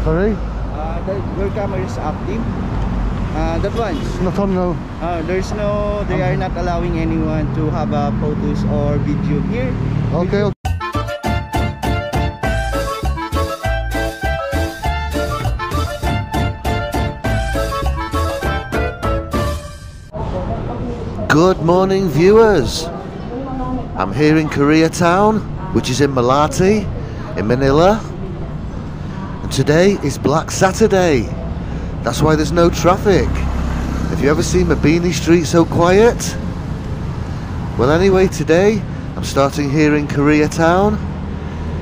Sorry? Your camera is active. That one. Not on, no. They are not allowing anyone to have photos or video here. Okay. Good morning, viewers. I'm here in Koreatown, which is in Malate, in Manila. And today is Black Saturday. That's why there's no traffic. Have you ever seen Mabini Street so quiet? Well, anyway, today I'm starting here in Koreatown.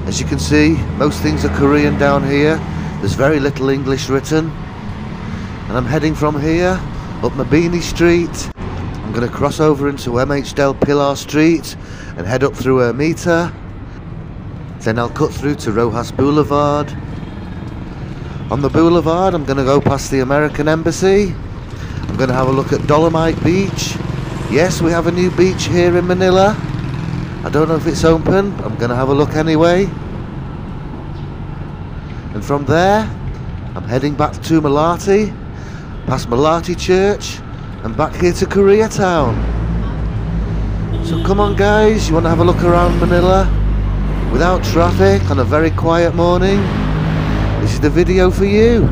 As you can see, most things are Korean down here. There's very little English written. And I'm heading from here up Mabini Street. I'm going to cross over into MH Del Pilar Street and head up through Ermita. Then I'll cut through to Rojas Boulevard. On the boulevard I'm going to go past the American Embassy. I'm going to have a look at Dolomite Beach. Yes, we have a new beach here in Manila. I don't know if it's open, but I'm going to have a look anyway. And from there I'm heading back to Malate, past Malate Church, and back here to Koreatown. So come on guys, you want to have a look around Manila without traffic on a very quiet morning? This is the video for you.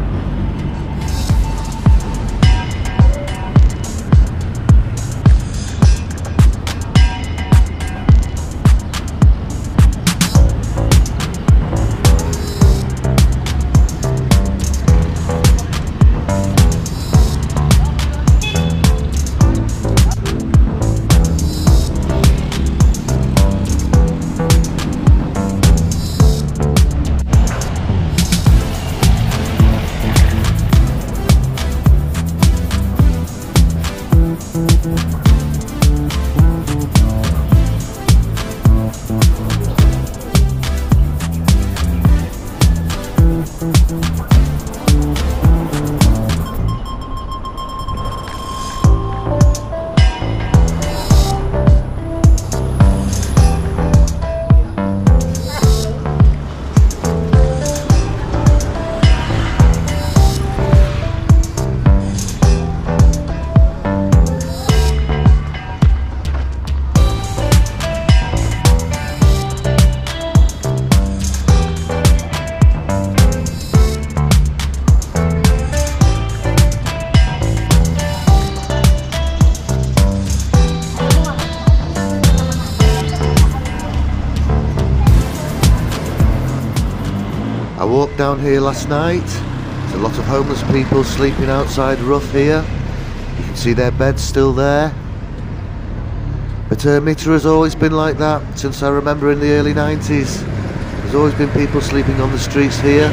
I walked down here last night. There's a lot of homeless people sleeping outside rough here. You can see their beds still there. But Ermita has always been like that since I remember in the early 90s. There's always been people sleeping on the streets here.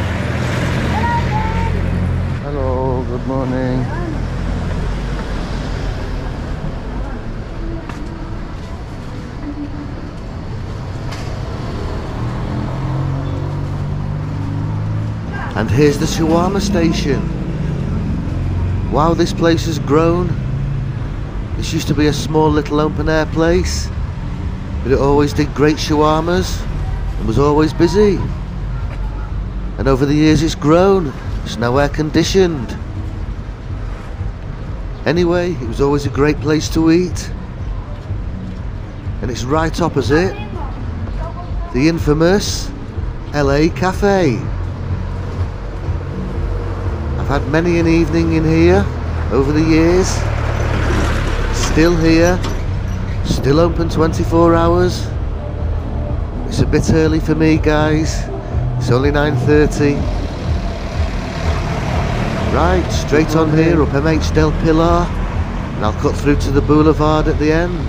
Hello, good morning. And here's the shawarma station. Wow, this place has grown. This used to be a small little open air place, but it always did great shawarmas and was always busy. And over the years it's grown. It's now air conditioned. Anyway, it was always a great place to eat. And it's right opposite the infamous LA Cafe. I've had many an evening in here over the years. Still here, still open 24 hours. It's a bit early for me guys, it's only 9:30. Right, straight on here up MH Del Pilar, and I'll cut through to the boulevard at the end.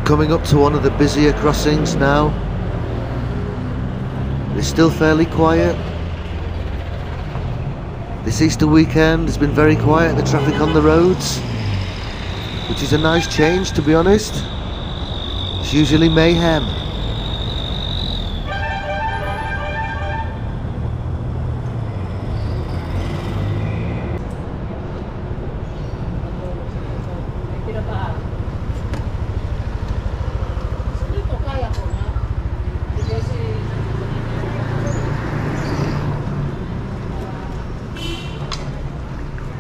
We're coming up to one of the busier crossings now. It's still fairly quiet. This Easter weekend has been very quiet, the traffic on the roads, which is a nice change, to be honest. It's usually mayhem.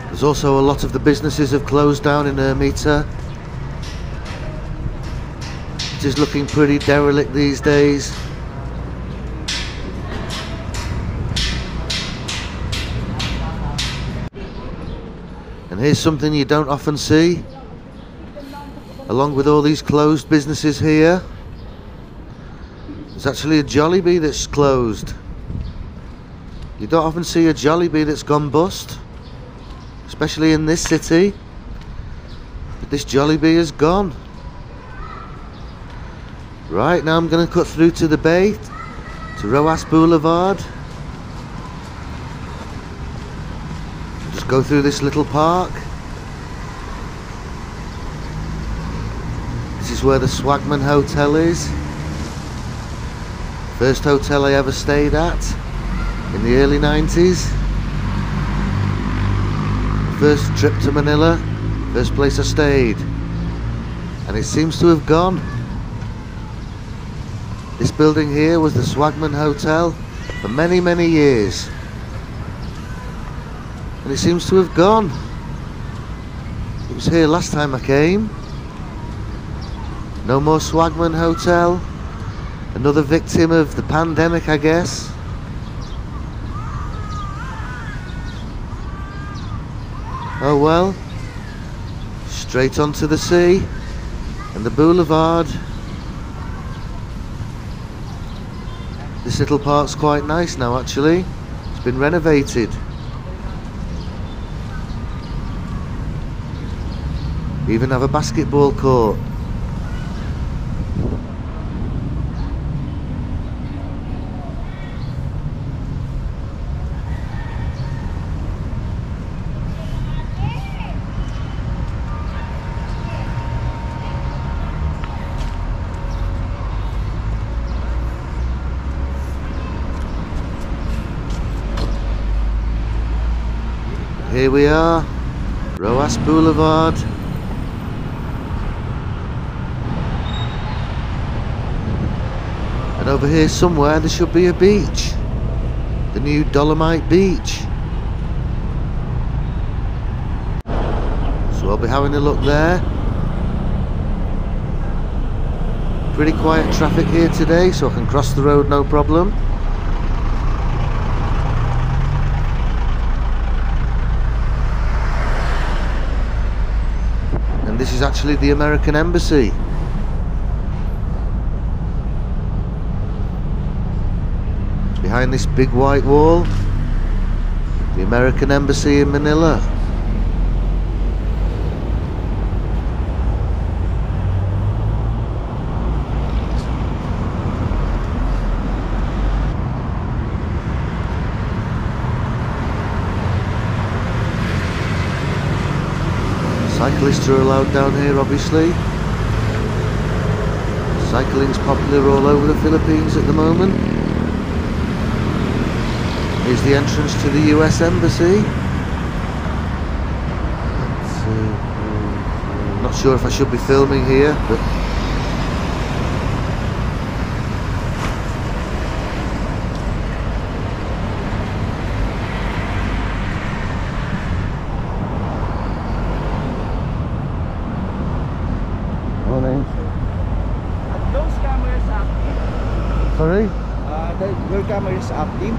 There's also a lot of the businesses have closed down in Ermita. It is looking pretty derelict these days. And here's something you don't often see. Along with all these closed businesses here, there's actually a Jollibee that's closed. You don't often see a Jollibee that's gone bust, especially in this city. But this Jollibee is gone. Right, now I'm going to cut through to the bay, to Roxas Boulevard. Just go through this little park. This is where the Swagman Hotel is. First hotel I ever stayed at in the early 90s. First trip to Manila, first place I stayed, and it seems to have gone. This building here was the Swagman Hotel for many, many years, and it seems to have gone. It was here last time I came. No more Swagman Hotel. Another victim of the pandemic, I guess. Oh well, straight onto the sea and the boulevard. This little park's quite nice now actually. It's been renovated. Even have a basketball court. Here we are, Roxas Boulevard. And over here somewhere there should be a beach. The new Dolomite beach. So I'll be having a look there. Pretty quiet traffic here today, so I can cross the road no problem. And this is actually the American Embassy. Behind this big white wall, the American Embassy in Manila. Cyclists are allowed down here, obviously. Cycling's popular all over the Philippines at the moment. Here's the entrance to the US Embassy. Not sure if I should be filming here, but morning. Those cameras active. Sorry? Your camera is active.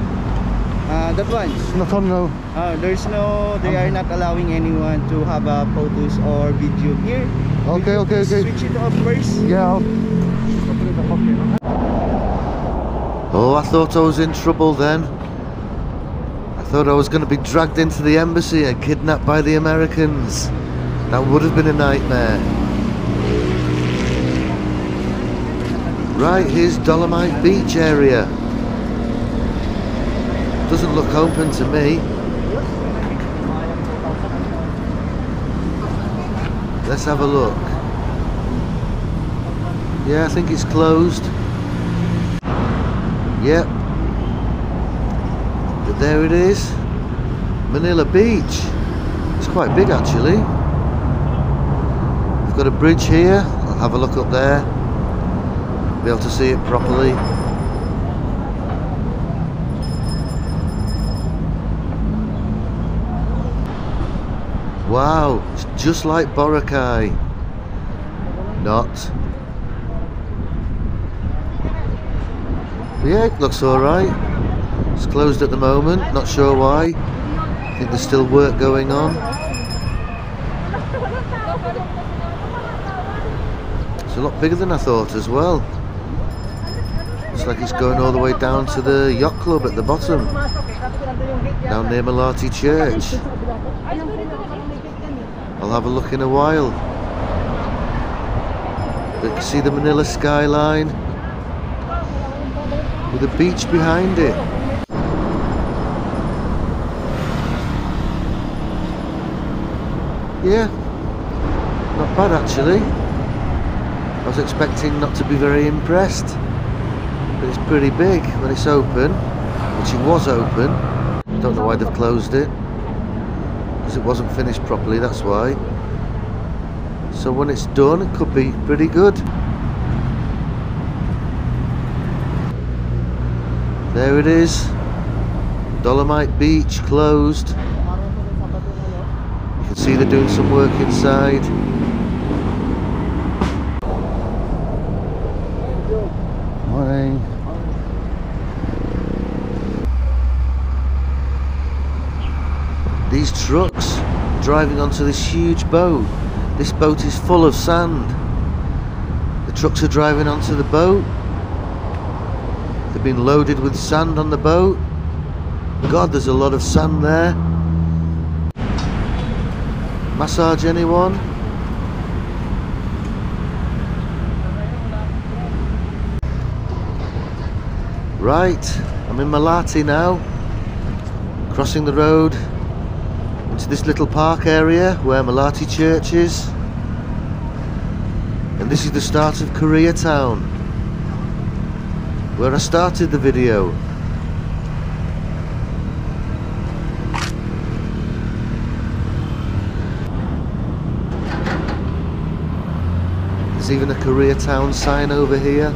That one. Not on now. They are not allowing anyone to have photos or video here. Okay, okay, okay. Switch it off first. Yeah. oh, I thought I was in trouble then. I thought I was going to be dragged into the embassy and kidnapped by the Americans. That would have been a nightmare. Right, here's Dolomite Beach area. Doesn't look open to me. Let's have a look. Yeah, I think it's closed. Yep. But there it is. Manila Beach. It's quite big actually. We've got a bridge here. I'll have a look up there. Be able to see it properly. Wow, it's just like Boracay. Not. Yeah, it looks alright. It's closed at the moment, not sure why. I think there's still work going on. It's a lot bigger than I thought as well. Looks like it's going all the way down to the yacht club at the bottom. Down near Malate Church. I'll have a look in a while. But you can see the Manila skyline with the beach behind it. Yeah, not bad actually. I was expecting not to be very impressed, but it's pretty big when it's open, which it was open. Don't know why they've closed it, because it wasn't finished properly, that's why. So when it's done, it could be pretty good. There it is, Dolomite Beach closed. You can see they're doing some work inside. Morning. These trucks driving onto this huge boat. This boat is full of sand. The trucks are driving onto the boat. They've been loaded with sand on the boat. God, there's a lot of sand there. Massage anyone? Right, I'm in Malate now. Crossing the road into this little park area where Malate Church is. And this is the start of Koreatown, where I started the video. There's even a Koreatown sign over here.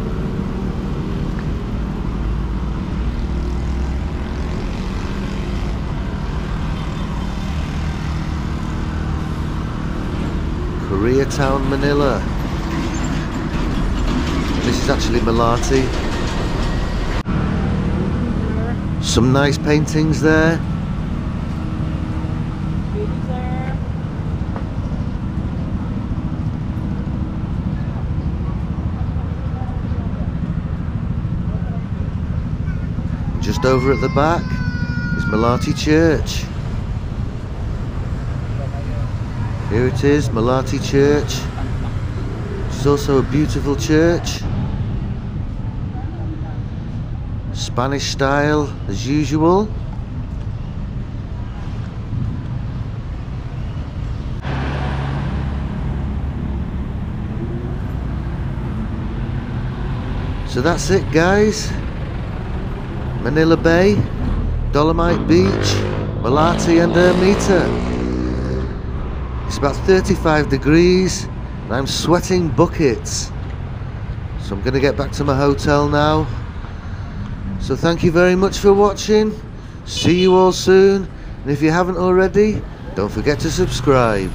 Koreatown, Manila. This is actually Malate. Some nice paintings there. Just over at the back is Malate Church. Here it is, Malate Church, which is also a beautiful church. Spanish style as usual. So that's it guys. Manila Bay, Dolomite Beach, Malate and Ermita. It's about 35 degrees and I'm sweating buckets. So I'm going to get back to my hotel now. So thank you very much for watching. See you all soon. And if you haven't already, don't forget to subscribe.